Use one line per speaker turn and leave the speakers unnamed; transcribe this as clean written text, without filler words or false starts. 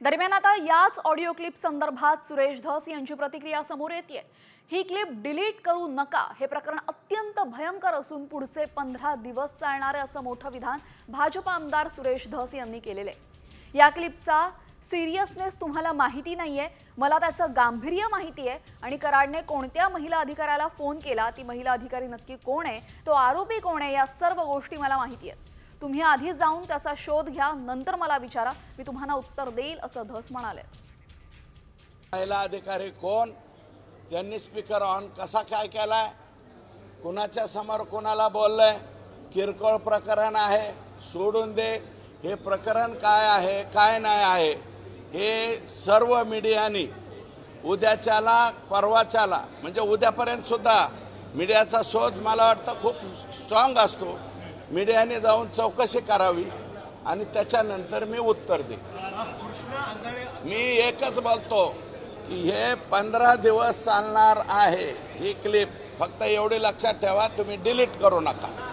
दरम्यान आता याच ऑडिओ क्लिप संदर्भात सुरेश धस यांची प्रतिक्रिया समोर येते। ही क्लिप डिलीट करू नका, हे प्रकरण अत्यंत भयंकर असून पुढचे 15 दिवस चालणार आहे असं मोठं विधान भाजप आमदार सुरेश धस यांनी केलेले। या क्लिपचा सिरियसनेस तुम्हाला माहिती नाहीये, मला त्याचं गांभीर्य माहिती आहे आणि कराडने कोणत्या महिला अधिकाऱ्याला फोन केला, ती महिला अधिकारी नक्की कोण आहे, तो आरोपी कोण आहे, या सर्व गोष्टी मला माहिती आहेत। तुम्ही आधी जाऊन त्याचा शोध घ्या, नंतर मला विचारा, मी तुम्हाला उत्तर देईल असं धस म्हणाले।
महिला अधिकारी कोण, त्यांनी स्पीकर ऑन कसा काय केलाय, कुणाच्या समोर कुणाला बोललंय, किरकोळ प्रकरण आहे सोडून दे, हे प्रकरण काय आहे काय नाही आहे हे सर्व मीडियानी उद्याच्याला परवाच्याला म्हणजे उद्यापर्यंत सुद्धा मीडियाचा शोध मला वाटतं खूप स्ट्रॉंग असतो। मीडियाने जाऊन चौकशी करावी आणि त्याच्यानंतर मी उत्तर दे। मी एकच बोलतो की हे 15 दिवस चालणार आहे ही क्लिप, फक्त एवढी लक्षात ठेवा, तुम्ही डिलीट करू नका।